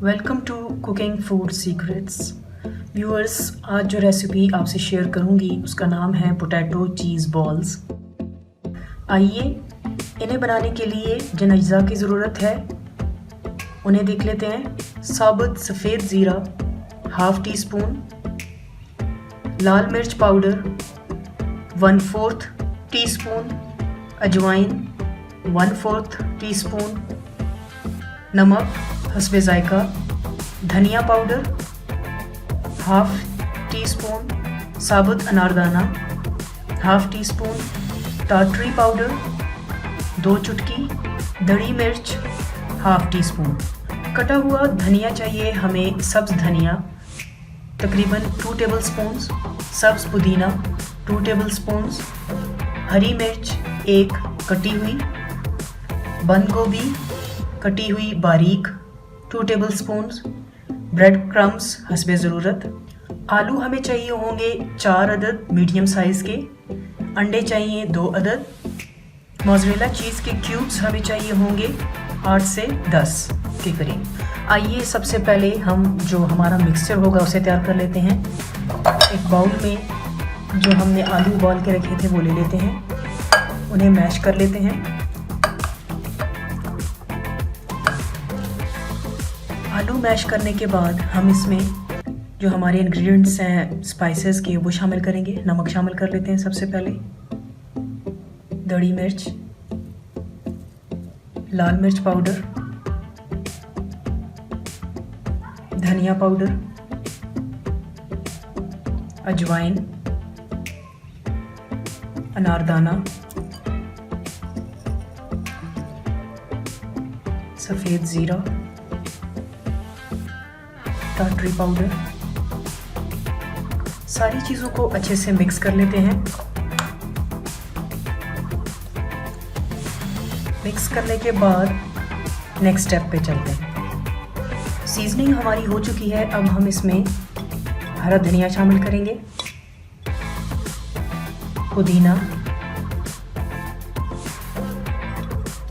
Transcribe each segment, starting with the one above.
Welcome to cooking food secrets. Viewers, आज जो recipe आपसे शेयर करूंगी उसका नाम है पोटैटो चीज़ बॉल्स। आइए इन्हें बनाने के लिए जिन अज्जा की ज़रूरत है उन्हें देख लेते हैं। साबुत सफ़ेद ज़ीरा हाफ़ टी स्पून, लाल मिर्च पाउडर 1/4 टी स्पून, अजवाइन 1/4 टी स्पून, नमक हस्बे ज़ायका, धनिया पाउडर हाफ़ टी स्पून, साबुत अनारदाना हाफ़ टी स्पून, टाटरी पाउडर 2 चुटकी, दड़ी मिर्च हाफ़ टी स्पून। कटा हुआ धनिया चाहिए हमें, सब्ज़ धनिया तकरीबन 2 टेबल स्पून्स, सब्ज़ पुदीना 2 टेबल स्पून्स, हरी मिर्च 1 कटी हुई, बंद गोभी कटी हुई बारीक 2 टेबल स्पून्स, ब्रेड क्रम्स हस्बे ज़रूरत। आलू हमें चाहिए होंगे 4 अदद मीडियम साइज़ के, अंडे चाहिए 2 अदद, मोज़रेला चीज़ के क्यूब्स हमें चाहिए होंगे 8 से 10 के करीब। आइए सबसे पहले हम जो हमारा मिक्सचर होगा उसे तैयार कर लेते हैं। एक बाउल में जो हमने आलू उबाल के रखे थे वो ले लेते हैं, उन्हें मैश कर लेते हैं। आलू मैश करने के बाद हम इसमें जो हमारे इंग्रेडिएंट्स हैं स्पाइसेस के वो शामिल करेंगे। नमक शामिल कर लेते हैं सबसे पहले, दड़ी मिर्च, लाल मिर्च पाउडर, धनिया पाउडर, अजवाइन, अनारदाना, सफ़ेद ज़ीरा, टाटरी पाउडर। सारी चीज़ों को अच्छे से मिक्स कर लेते हैं। मिक्स करने के बाद नेक्स्ट स्टेप पे चलते हैं। सीजनिंग हमारी हो चुकी है, अब हम इसमें हरा धनिया शामिल करेंगे, पुदीना,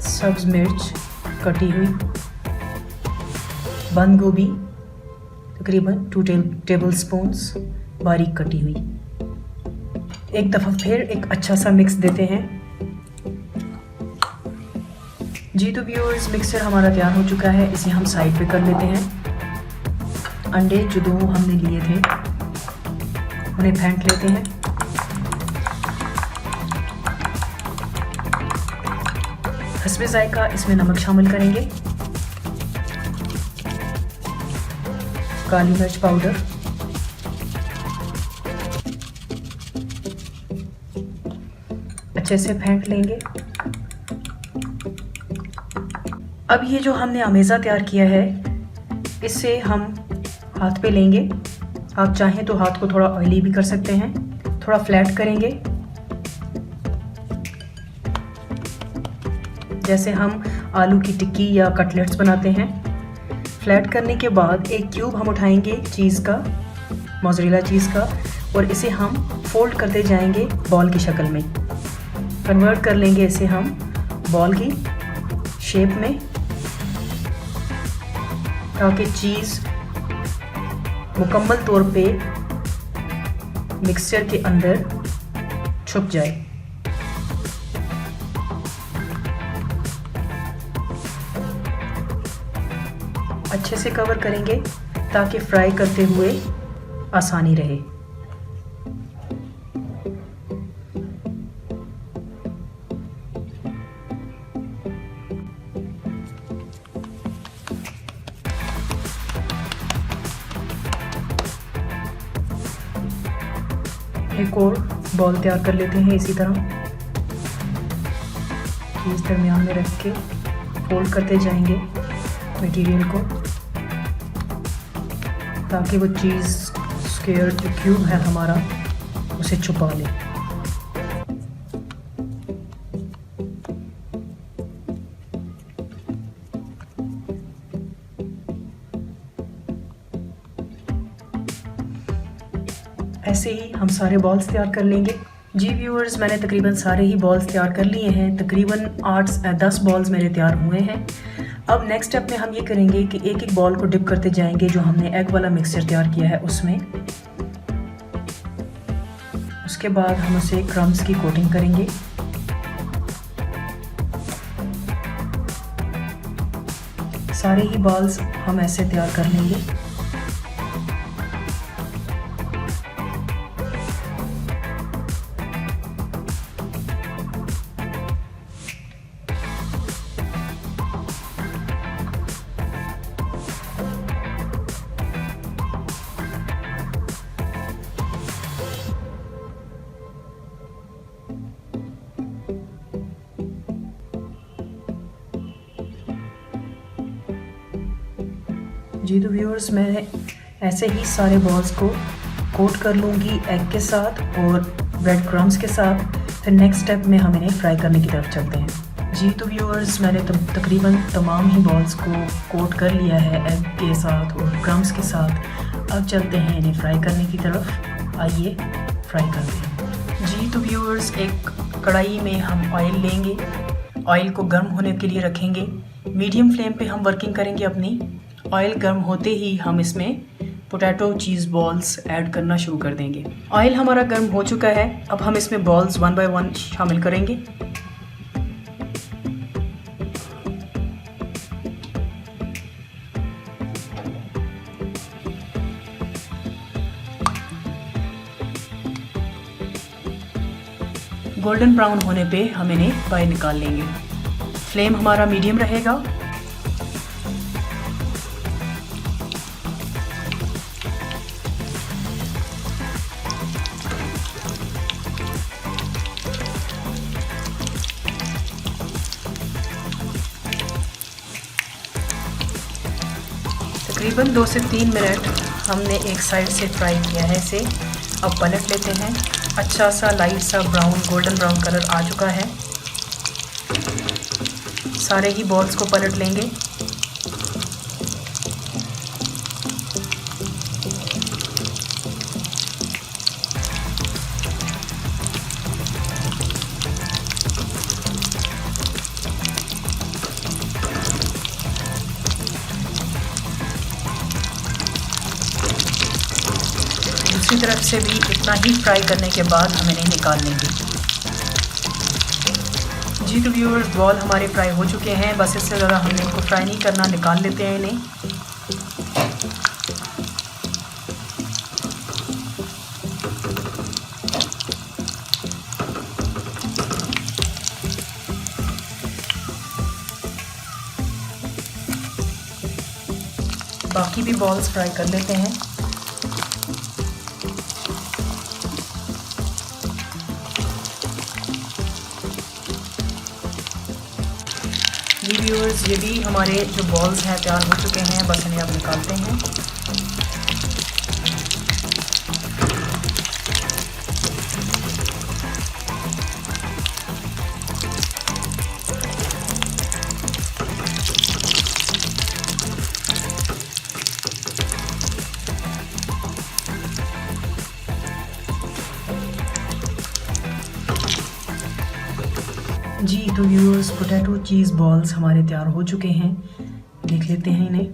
सब्ज़ मिर्च कटी हुई, बंद गोभी तकरीबन 2 टेबल स्पून्स बारीक कटी हुई। एक दफ़ा फिर एक अच्छा सा मिक्स देते हैं। जी तो व्यूअर्स, मिक्सचर हमारा तैयार हो चुका है, इसे हम साइड पे कर लेते हैं। अंडे जो 2 हमने लिए थे उन्हें फेंट लेते हैं। हस्बे ज़ायका इसमें नमक शामिल करेंगे, काली मिर्च पाउडर, अच्छे से फेंट लेंगे। अब ये जो हमने अमेज़ा तैयार किया है इसे हम हाथ पे लेंगे। आप चाहें तो हाथ को थोड़ा ऑयली भी कर सकते हैं। थोड़ा फ्लैट करेंगे, जैसे हम आलू की टिक्की या कटलेट्स बनाते हैं। फ्लैट करने के बाद एक क्यूब हम उठाएंगे चीज़ का, मोज़रेला चीज़ का, और इसे हम फोल्ड करते जाएंगे बॉल की शक्ल में। कन्वर्ट कर लेंगे इसे हम बॉल की शेप में, ताकि चीज़ मुकम्मल तौर पे मिक्सचर के अंदर छुप जाए। अच्छे से कवर करेंगे ताकि फ्राई करते हुए आसानी रहे। एक और बॉल तैयार कर लेते हैं इसी तरह। चीज़ दरमियान में रख के फोल्ड करते जाएंगे मटेरियल को, ताकि वो चीज़ स्क्वायर जो क्यूब है हमारा उसे छुपा ले। ऐसे ही हम सारे बॉल्स तैयार कर लेंगे। जी व्यूअर्स, मैंने तकरीबन सारे ही बॉल्स तैयार कर लिए हैं। तकरीबन 8-10 बॉल्स मेरे तैयार हुए हैं। अब नेक्स्ट स्टेप में हम ये करेंगे कि एक एक बॉल को डिप करते जाएंगे जो हमने एग वाला मिक्सचर तैयार किया है उसमें। उसके बाद हम उसे क्रम्स की कोटिंग करेंगे। सारे ही बॉल्स हम ऐसे तैयार कर लेंगे। जी तो व्यूअर्स, मैं ऐसे ही सारे बॉल्स को कोट कर लूँगी एग के साथ और ब्रेड क्रम्स के साथ। फिर नेक्स्ट स्टेप में हम इन्हें फ्राई करने की तरफ चलते हैं। जी तो व्यूअर्स, मैंने तकरीबन तमाम ही बॉल्स को कोट कर लिया है एग के साथ और क्रम्स के साथ। अब चलते हैं इन्हें फ्राई करने की तरफ। आइए फ्राई करते हैं। जी तो व्यूअर्स, एक कढ़ाई में हम ऑयल लेंगे। ऑयल को गर्म होने के लिए रखेंगे। मीडियम फ्लेम पे हम वर्किंग करेंगे अपनी। ऑयल गर्म होते ही हम इसमें पोटैटो चीज़ बॉल्स ऐड करना शुरू कर देंगे। ऑयल हमारा गर्म हो चुका है। अब हम इसमें बॉल्स 1 बाय 1 शामिल करेंगे। गोल्डन ब्राउन होने पे हम इन्हें बाहर निकाल लेंगे। फ्लेम हमारा मीडियम रहेगा। तकरीबन 2 से 3 मिनट हमने एक साइड से फ्राई किया है इसे। अब पलट लेते हैं। अच्छा सा लाइट सा ब्राउन गोल्डन ब्राउन कलर आ चुका है। सारे ही बॉल्स को पलट लेंगे। दूसरी तरफ से भी इतना ही फ्राई करने के बाद हम इन्हें निकाल लेंगे। जी तो व्यूअर्स, बॉल हमारे फ्राई हो चुके हैं। बस इससे ज़्यादा हमने इनको फ्राई नहीं करना, निकाल लेते हैं इन्हें। बाकी भी बॉल्स फ्राई कर लेते हैं। जी व्यूअर्स, ये भी हमारे जो बॉल्स हैं तैयार हो चुके हैं। बस इन्हें अब निकालते हैं। जी तो व्यूअर्स, पोटैटो चीज़ बॉल्स हमारे तैयार हो चुके हैं। देख लेते हैं इन्हें।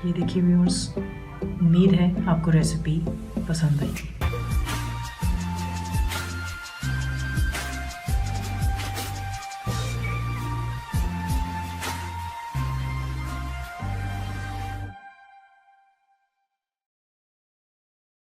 ये देखिए व्यूअर्स, उम्मीद है आपको रेसिपी पसंद आई।